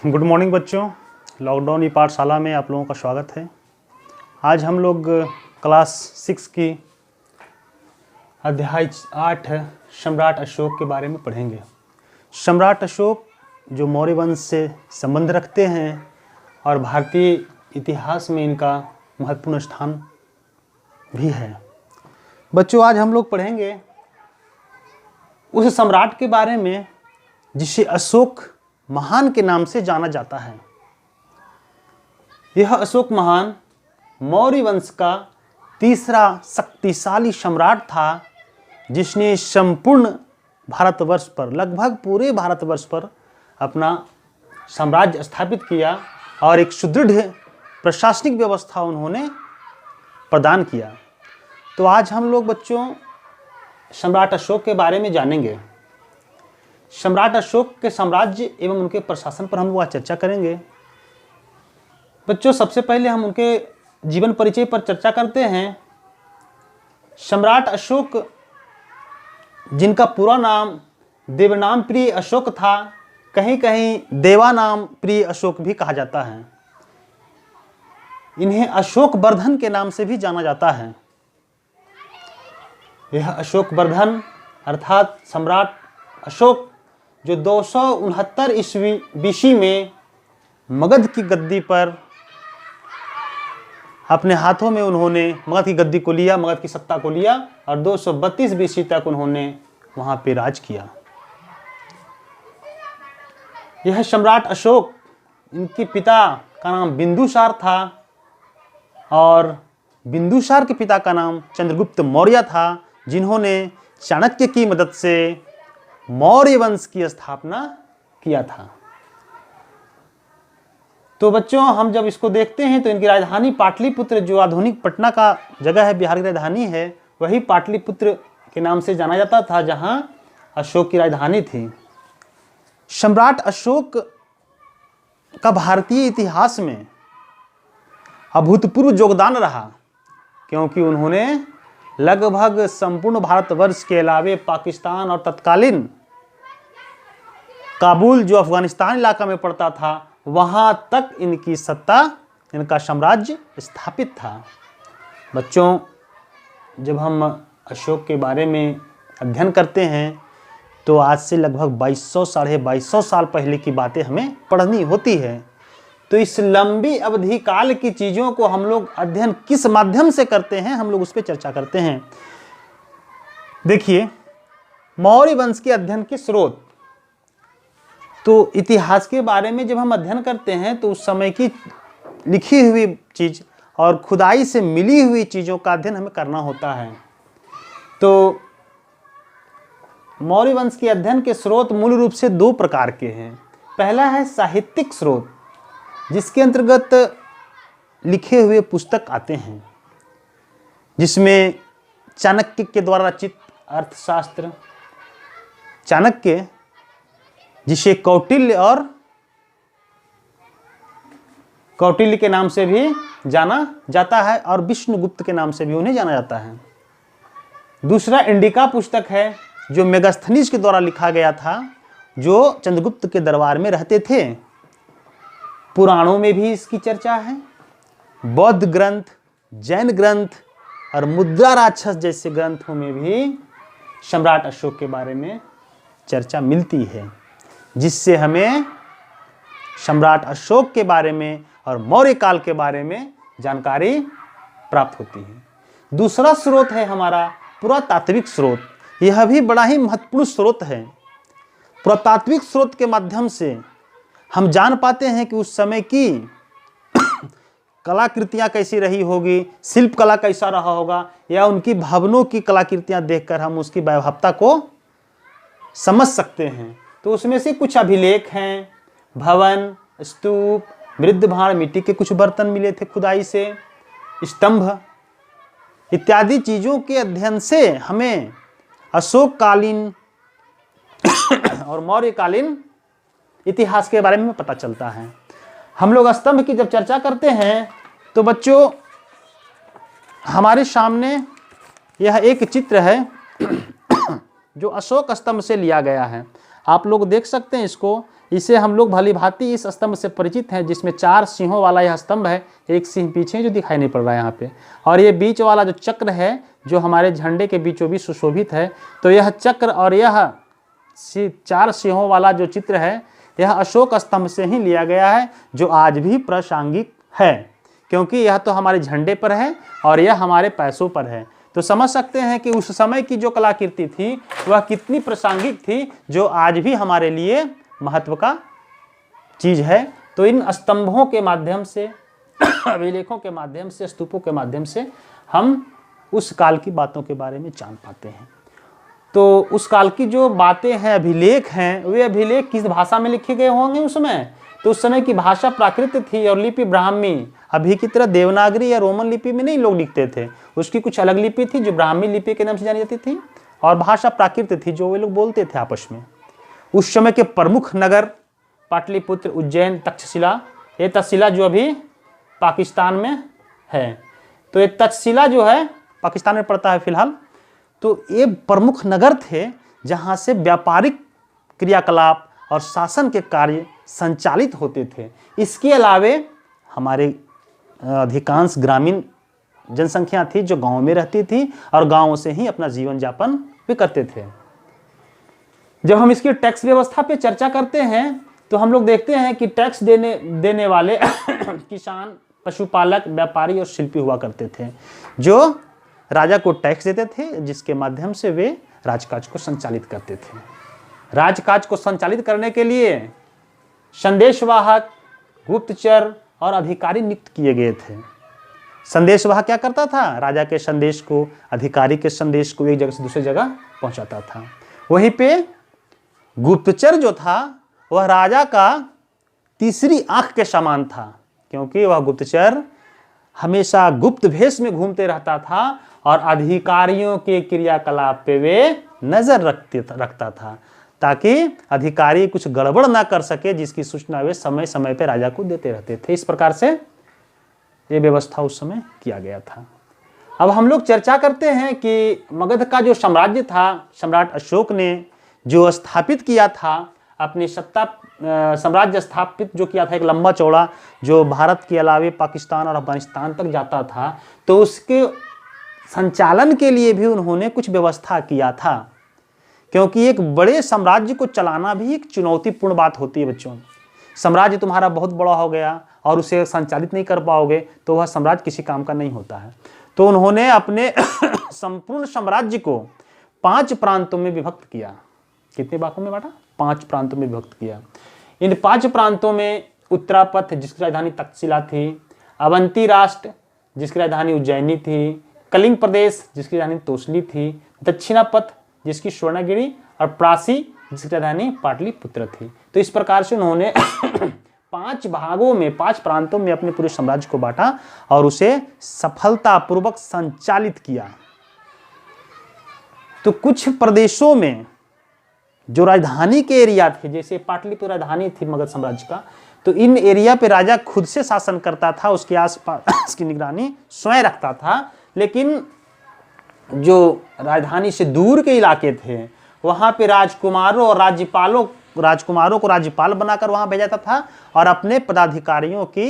Good morning बच्चों। Lockdown ई पाठशाला में आप लोगों का स्वागत है। आज हम लोग क्लास 6 की अध्याय 8 सम्राट अशोक के बारे में पढ़ेंगे। सम्राट अशोक जो मौर्य वंश से संबंध रखते हैं और भारतीय इतिहास में इनका महत्वपूर्ण स्थान भी है। बच्चों, आज हम लोग पढ़ेंगे उस सम्राट के बारे में जिसे अशोक महान के नाम से जाना जाता है। यह अशोक महान मौर्य वंश का तीसरा शक्तिशाली सम्राट था, जिसने संपूर्ण भारतवर्ष पर, लगभग पूरे भारतवर्ष पर अपना साम्राज्य स्थापित किया और एक सुदृढ़ प्रशासनिक व्यवस्था उन्होंने प्रदान किया। तो आज हम लोग बच्चों सम्राट अशोक के बारे में जानेंगे। सम्राट अशोक के साम्राज्य एवं उनके प्रशासन पर हम लोग चर्चा करेंगे। बच्चों, सबसे पहले हम उनके जीवन परिचय पर चर्चा करते हैं। सम्राट अशोक, जिनका पूरा नाम देवनाम प्रिय अशोक था, कहीं कहीं देवानाम प्रिय अशोक भी कहा जाता है। इन्हें अशोक वर्धन के नाम से भी जाना जाता है। यह अशोक वर्धन अर्थात सम्राट अशोक जो 269 ईस्वी बीसी में मगध की गद्दी पर अपने हाथों में उन्होंने मगध की गद्दी को लिया, मगध की सत्ता को लिया और 232 बीसी तक उन्होंने वहां पे राज किया। यह सम्राट अशोक, इनके पिता का नाम बिंदुसार था और बिंदुसार के पिता का नाम चंद्रगुप्त मौर्य था, जिन्होंने चाणक्य की मदद से मौर्य वंश की स्थापना किया था। तो बच्चों, हम जब इसको देखते हैं तो इनकी राजधानी पाटलिपुत्र, जो आधुनिक पटना का जगह है, बिहार की राजधानी है, वही पाटलिपुत्र के नाम से जाना जाता था, जहां अशोक की राजधानी थी। सम्राट अशोक का भारतीय इतिहास में अभूतपूर्व योगदान रहा, क्योंकि उन्होंने लगभग संपूर्ण भारतवर्ष के अलावे पाकिस्तान और तत्कालीन काबुल, जो अफगानिस्तान इलाका में पड़ता था, वहां तक इनकी सत्ता, इनका साम्राज्य स्थापित था। बच्चों, जब हम अशोक के बारे में अध्ययन करते हैं तो आज से लगभग 2200 साढ़े 2200 साल पहले की बातें हमें पढ़नी होती है। तो इस लंबी अवधि काल की चीज़ों को हम लोग अध्ययन किस माध्यम से करते हैं, हम लोग उस पर चर्चा करते हैं। देखिए, मौर्य वंश के अध्ययन के स्रोत। तो इतिहास के बारे में जब हम अध्ययन करते हैं तो उस समय की लिखी हुई चीज़ और खुदाई से मिली हुई चीज़ों का अध्ययन हमें करना होता है। तो मौर्य वंश के अध्ययन के स्रोत मूल रूप से दो प्रकार के हैं। पहला है साहित्यिक स्रोत, जिसके अंतर्गत लिखे हुए पुस्तक आते हैं, जिसमें चाणक्य के द्वारा रचित अर्थशास्त्र, चाणक्य जिसे कौटिल्य के नाम से भी जाना जाता है और विष्णुगुप्त के नाम से भी उन्हें जाना जाता है। दूसरा इंडिका पुस्तक है, जो मेगास्थनीज के द्वारा लिखा गया था, जो चंद्रगुप्त के दरबार में रहते थे। पुराणों में भी इसकी चर्चा है। बौद्ध ग्रंथ, जैन ग्रंथ और मुद्रा राक्षस जैसे ग्रंथों में भी सम्राट अशोक के बारे में चर्चा मिलती है, जिससे हमें सम्राट अशोक के बारे में और मौर्य काल के बारे में जानकारी प्राप्त होती है। दूसरा स्रोत है हमारा पुरातात्विक स्रोत। यह भी बड़ा ही महत्वपूर्ण स्रोत है। पुरातात्विक स्रोत के माध्यम से हम जान पाते हैं कि उस समय की कलाकृतियाँ कैसी रही होगी, शिल्प कला कैसा रहा होगा, या उनकी भवनों की कलाकृतियाँ देखकर हम उसकी वैभवता को समझ सकते हैं। तो उसमें से कुछ अभिलेख हैं, भवन, स्तूप, मृद भांड, मिट्टी के कुछ बर्तन मिले थे खुदाई से, स्तंभ इत्यादि चीज़ों के अध्ययन से हमें अशोककालीन और मौर्यकालीन इतिहास के बारे में पता चलता है। हम लोग स्तंभ की जब चर्चा करते हैं तो बच्चों, हमारे सामने यह एक चित्र है जो अशोक स्तंभ से लिया गया है। आप लोग देख सकते हैं इसको। इसे हम लोग भली भांति इस स्तंभ से परिचित हैं, जिसमें 4 सिंहों वाला यह स्तंभ है। एक सिंह पीछे जो दिखाई नहीं पड़ रहा है यहाँ पे, और ये बीच वाला जो चक्र है जो हमारे झंडे के बीचों बीच सुशोभित है, तो यह चक्र और यह 4 सिंहों वाला जो चित्र है यह अशोक स्तंभ से ही लिया गया है, जो आज भी प्रासंगिक है, क्योंकि यह तो हमारे झंडे पर है और यह हमारे पैसों पर है। तो समझ सकते हैं कि उस समय की जो कलाकृति थी वह कितनी प्रासंगिक थी, जो आज भी हमारे लिए महत्व का चीज है। तो इन स्तंभों के माध्यम से, अभिलेखों के माध्यम से, स्तूपों के माध्यम से हम उस काल की बातों के बारे में जान पाते हैं। तो उस काल की जो बातें हैं, अभिलेख हैं, वे अभिलेख किस भाषा में लिखे गए होंगे उस समय? तो उस समय की भाषा प्राकृत थी और लिपि ब्राह्मी। अभी की तरह देवनागरी या रोमन लिपि में नहीं लोग लिखते थे, उसकी कुछ अलग लिपि थी जो ब्राह्मी लिपि के नाम से जानी जाती थी, और भाषा प्राकृत थी जो वे लोग बोलते थे आपस में। उस समय के प्रमुख नगर पाटलिपुत्र, उज्जैन, तक्षशिला, ये तक्षशिला जो अभी पाकिस्तान में है, तो ये तक्षशिला जो है पाकिस्तान में पड़ता है फिलहाल। तो ये प्रमुख नगर थे जहाँ से व्यापारिक क्रियाकलाप और शासन के कार्य संचालित होते थे। इसके अलावे हमारे अधिकांश ग्रामीण जनसंख्या थी जो गांव में रहती थी और गांवों से ही अपना जीवन यापन भी करते थे। जब हम इसकी टैक्स व्यवस्था पे चर्चा करते हैं तो हम लोग देखते हैं कि टैक्स देने वाले किसान, पशुपालक, व्यापारी और शिल्पी हुआ करते थे, जो राजा को टैक्स देते थे, जिसके माध्यम से वे राजकाज को संचालित करते थे। राजकाज को संचालित करने के लिए संदेशवाहक, गुप्तचर और अधिकारी नियुक्त किए गए थे। संदेशवाहक क्या करता था? राजा के संदेश को, अधिकारी के संदेश को एक जगह से दूसरी जगह पहुंचाता था। वहीं पे गुप्तचर जो था वह राजा का तीसरी आंख के समान था, क्योंकि वह गुप्तचर हमेशा गुप्त भेष में घूमते रहता था और अधिकारियों के क्रियाकलाप पे वे नजर रखता था, ताकि अधिकारी कुछ गड़बड़ ना कर सके, जिसकी सूचना वे समय समय पे राजा को देते रहते थे। इस प्रकार से ये व्यवस्था उस समय किया गया था। अब हम लोग चर्चा करते हैं कि मगध का जो साम्राज्य था, सम्राट अशोक ने जो स्थापित किया था अपनी सत्ता, साम्राज्य स्थापित जो किया था, एक लंबा चौड़ा, जो भारत के अलावे पाकिस्तान और अफगानिस्तान तक जाता था, तो उसके संचालन के लिए भी उन्होंने कुछ व्यवस्था किया था, क्योंकि एक बड़े साम्राज्य को चलाना भी एक चुनौतीपूर्ण बात होती है बच्चों। साम्राज्य तुम्हारा बहुत बड़ा हो गया और उसे संचालित नहीं कर पाओगे तो वह साम्राज्य किसी काम का नहीं होता है। तो उन्होंने अपने संपूर्ण साम्राज्य को 5 प्रांतों में विभक्त किया। कितने भागों में बांटा? 5 प्रांतों में विभक्त किया। इन 5 प्रांतों में उत्तरापथ, जिसकी राजधानी तक्षशिला थी, अवंती राष्ट्र जिसकी राजधानी उज्जैनी थी, कलिंग प्रदेश जिसकी राजधानी तोसली थी, दक्षिणापथ जिसकी स्वर्णगिरी, और प्रासी जिसकी राजधानी पाटलिपुत्र थी। तो इस प्रकार से उन्होंने 5 भागों में, 5 प्रांतों में अपने पूरे साम्राज्य को बांटा और उसे सफलतापूर्वक संचालित किया। तो कुछ प्रदेशों में जो राजधानी के एरिया थे, जैसे पाटलिपुत्र राजधानी थी मगध साम्राज्य का, तो इन एरिया पे राजा खुद से शासन करता था, उसके आसपास की निगरानी स्वयं रखता था। लेकिन जो राजधानी से दूर के इलाके थे वहां पे राजकुमारों और राजकुमारों को राज्यपाल बनाकर वहां भेजा जाता था और अपने पदाधिकारियों के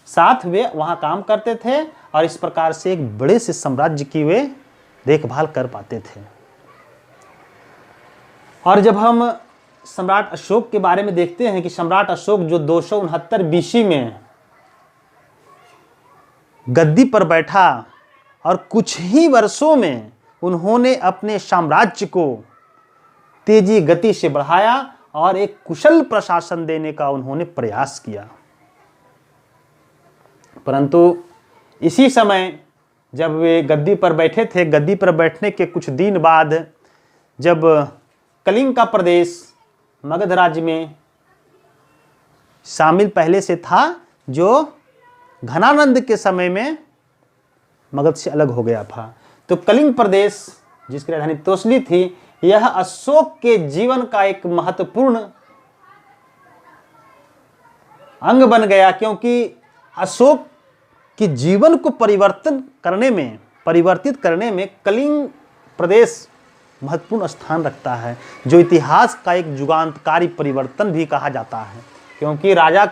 साथ वे वहां काम करते थे, और इस प्रकार से एक बड़े से साम्राज्य की वे देखभाल कर पाते थे। और जब हम सम्राट अशोक के बारे में देखते हैं कि सम्राट अशोक जो 269 बीसी में गद्दी पर बैठा और कुछ ही वर्षों में उन्होंने अपने साम्राज्य को तेजी गति से बढ़ाया और एक कुशल प्रशासन देने का उन्होंने प्रयास किया। परंतु इसी समय जब वे गद्दी पर बैठे थे, गद्दी पर बैठने के कुछ दिन बाद जब कलिंग का प्रदेश मगध राज्य में शामिल पहले से था, जो घनानंद के समय में मगध से अलग हो गया था, तो कलिंग प्रदेश जिसकी राजधानी तोसली थी, यह अशोक के जीवन का एक महत्वपूर्ण अंग बन गया, क्योंकि अशोक के जीवन को परिवर्तित करने में कलिंग प्रदेश महत्वपूर्ण स्थान रखता है, जो इतिहास का एक जुगांतकारी परिवर्तन भी कहा जाता है। क्योंकि राजा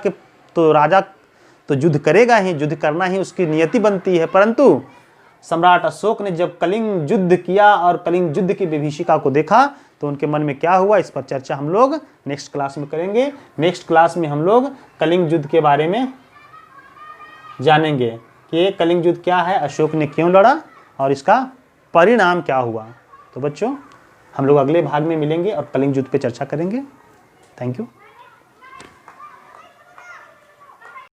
तो युद्ध करेगा ही, युद्ध करना ही उसकी नियति बनती है, परंतु सम्राट अशोक ने जब कलिंग युद्ध किया और कलिंग युद्ध की विभीषिका को देखा तो उनके मन में क्या हुआ, इस पर चर्चा हम लोग नेक्स्ट क्लास में करेंगे। नेक्स्ट क्लास में हम लोग कलिंग युद्ध के बारे में जानेंगे कि कलिंग युद्ध क्या है, अशोक ने क्यों लड़ा और इसका परिणाम क्या हुआ। तो बच्चों हम लोग अगले भाग में मिलेंगे और कलिंग युद्ध पे चर्चा करेंगे। Thank you.